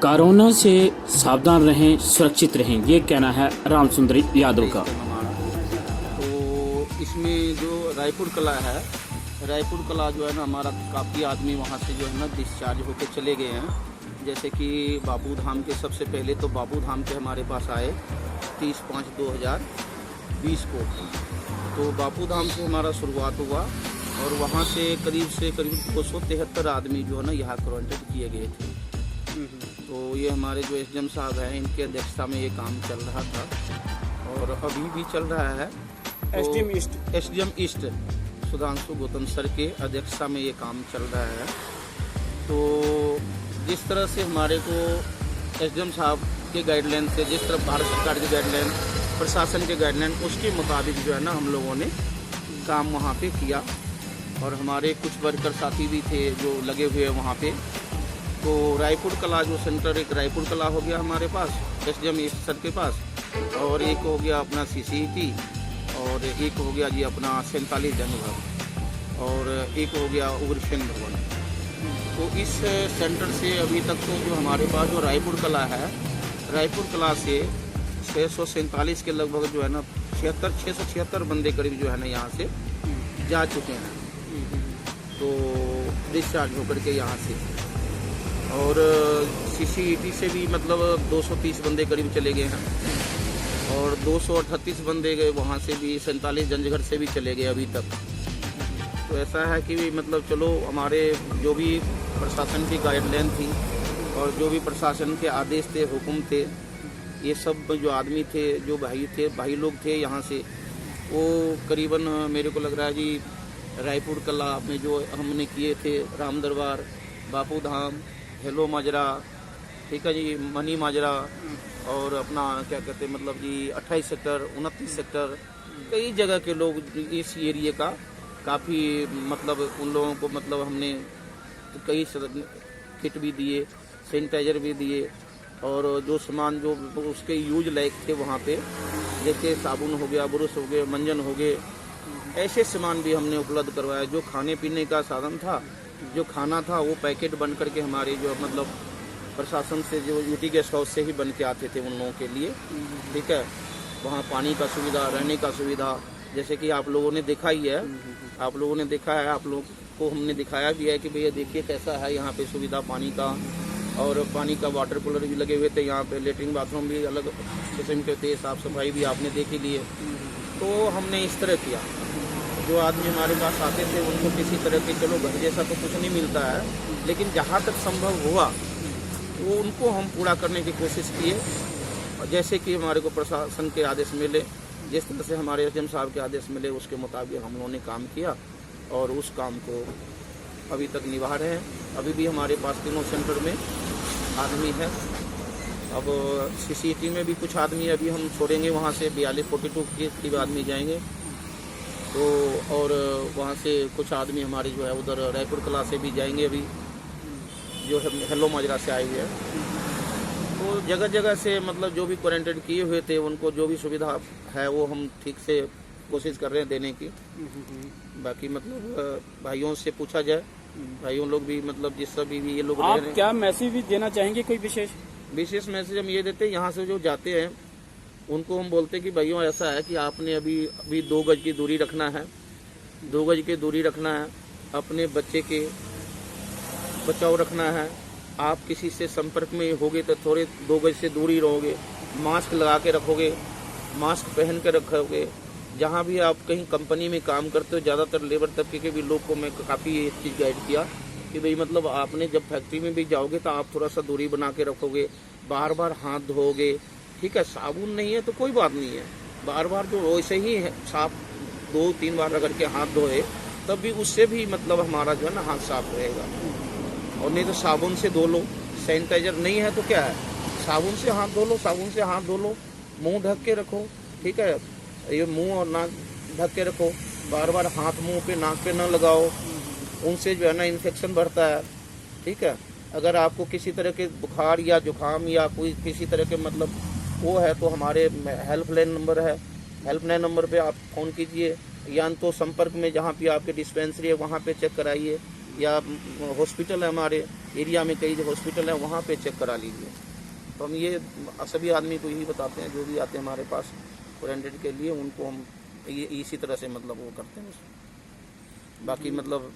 Corona से सावधान रहें, सुरक्षित रहें, ये कहना है राम सुंदर यादव का। तो इसमें जो रायपुर कला है, रायपुर कला जो है ना, हमारा काफ़ी आदमी वहाँ से जो है ना डिस्चार्ज होकर चले गए हैं। जैसे कि बाबू धाम के सबसे पहले तो बाबू धाम के हमारे पास आए 30/5/2020 को। तो बाबू धाम से हमारा शुरुआत हुआ और वहाँ से करीब 273 आदमी जो है ना यहाँ क्वारंटाइन किए गए थे। तो ये हमारे जो एसडीएम साहब हैं, इनके अध्यक्षता में ये काम चल रहा था और अभी भी चल रहा है। SDM east Sudhanshu Gautam sir के अध्यक्षता में ये काम चल रहा है। तो जिस तरह से हमारे को एसडीएम साहब के गाइडलाइन से, जिस तरह भारत सरकार की गाइडलाइन, प्रशासन के गाइडलाइन, उसके मुताबिक जो है ना हम लोगों ने काम वहाँ पे किया। और हमारे कुछ वर्कर साथी भी थे जो लगे हुए हैं वहाँ पे। तो रायपुर कला जो सेंटर, एक रायपुर कला हो गया हमारे पास एसडीएम ईस्ट सर के पास, और एक हो गया अपना सीसीटी, और एक हो गया जी अपना 47 जनभर, और एक हो गया उग्रसेन भवन। तो इस सेंटर से अभी तक तो जो हमारे पास जो रायपुर कला है, रायपुर कला से 647 के लगभग जो है ना 676 बंदे करीब जो है ना यहाँ से जा चुके हैं। तो डिस्चार्ज होकर के यहाँ से, और सीसीईटी से भी मतलब 230 बंदे करीब चले गए हैं, और 238 बंदे गए वहाँ से भी, 47 जंजघर से भी चले गए अभी तक। तो ऐसा है कि मतलब चलो, हमारे जो भी प्रशासन की गाइडलाइन थी और जो भी प्रशासन के आदेश थे, हुक्म थे, ये सब जो आदमी थे, जो भाई लोग थे यहाँ से, वो करीबन मेरे को लग रहा है जी रायपुर कला में जो हमने किए थे, राम दरबार, बापू धाम, हेलो माजरा, ठीक है जी, मनी माजरा, और अपना क्या कहते हैं मतलब जी 28 सेक्टर, 29 सेक्टर, कई जगह के लोग इस एरिया का काफ़ी मतलब उन लोगों को मतलब हमने कई किट भी दिए, सैनिटाइजर भी दिए, और जो सामान जो उसके यूज लायक थे वहाँ पे, जैसे साबुन हो गया, ब्रश हो गए, मंजन हो गए, ऐसे सामान भी हमने उपलब्ध करवाया। जो खाने पीने का साधन था, जो खाना था, वो पैकेट बन करके हमारे जो मतलब प्रशासन से जो यूटी गेस्ट हाउस से ही बन के आते थे उन लोगों के लिए, ठीक है। वहाँ पानी का सुविधा, रहने का सुविधा, जैसे कि आप लोगों ने देखा ही है, आप लोगों ने देखा है, आप लोगों को हमने दिखाया भी है कि भैया देखिए कैसा है यहाँ पे सुविधा पानी का, और पानी का वाटर कूलर भी लगे हुए थे यहाँ पे, लेटरिन बाथरूम भी अलग किस्म के थे, साफ़ सफाई भी आपने देखी ली है। तो हमने इस तरह किया, जो आदमी हमारे पास आते थे उनको किसी तरह के, चलो घर जैसा तो कुछ नहीं मिलता है, लेकिन जहाँ तक संभव हुआ वो उनको हम पूरा करने की कोशिश किए। और जैसे कि हमारे को प्रशासन के आदेश मिले, जिस तरह से हमारे एसडीएम साहब के आदेश मिले, उसके मुताबिक हम लोगों ने काम किया और उस काम को अभी तक निभा रहे हैं। अभी भी हमारे पास तीनों सेंटर में आदमी है। अब सीसीटी में भी कुछ आदमी अभी हम छोड़ेंगे, वहाँ से 42-42 के आदमी जाएंगे। तो और वहाँ से कुछ आदमी हमारे जो है उधर रायपुर कला से भी जाएंगे, अभी जो है हेलो माजरा से आए हुए हैं। तो जगह जगह से मतलब जो भी क्वारंटाइन किए हुए थे उनको जो भी सुविधा है वो हम ठीक से कोशिश कर रहे हैं देने की। बाकी मतलब भाइयों से पूछा जाए, भाइयों लोग भी मतलब जिस सभी भी ये लोग आप क्या मैसेज भी देना चाहेंगे? कोई विशेष मैसेज हम ये देते हैं, यहाँ से जो जाते हैं उनको हम बोलते हैं कि भाइयों ऐसा है कि आपने अभी 2 गज की दूरी रखना है, 2 गज की दूरी रखना है, अपने बच्चे के बचाव रखना है। आप किसी से संपर्क में होगे तो थोड़े 2 गज से दूरी रहोगे, मास्क लगा के रखोगे, मास्क पहन के रखोगे। जहाँ भी आप कहीं कंपनी में काम करते हो, ज़्यादातर लेबर तबके के भी लोग को मैं काफ़ी ये चीज़ गाइड किया कि भाई मतलब आपने जब फैक्ट्री में भी जाओगे तो आप थोड़ा सा दूरी बना के रखोगे, बार बार हाथ धोओगे, ठीक है। साबुन नहीं है तो कोई बात नहीं है, बार बार जो वैसे ही है साफ 2-3 बार अगर के हाथ धोए तब भी उससे भी मतलब हमारा जो है ना हाथ साफ रहेगा। और नहीं तो साबुन से धो लो, सैनिटाइजर नहीं है तो क्या है, साबुन से हाथ धो लो, साबुन से हाथ धो लो, मुंह ढक के रखो, ठीक है। ये मुंह और नाक ढक के रखो, बार बार हाथ मुंह पे नाक पे न लगाओ, उनसे जो है ना इन्फेक्शन बढ़ता है, ठीक है। अगर आपको किसी तरह के बुखार या जुकाम या कोई किसी तरह के मतलब वो है तो हमारे हेल्पलाइन नंबर है, हेल्पलाइन नंबर पे आप फ़ोन कीजिए, या तो संपर्क में जहाँ पे आपके डिस्पेंसरी है वहाँ पे चेक कराइए, या हॉस्पिटल है हमारे एरिया में, कई हॉस्पिटल है वहाँ पे चेक करा लीजिए। तो हम ये सभी आदमी को यही बताते हैं, जो भी आते हैं हमारे पास क्वारंटाइन के लिए, उनको हम इसी तरह से मतलब वो करते हैं। बाकी मतलब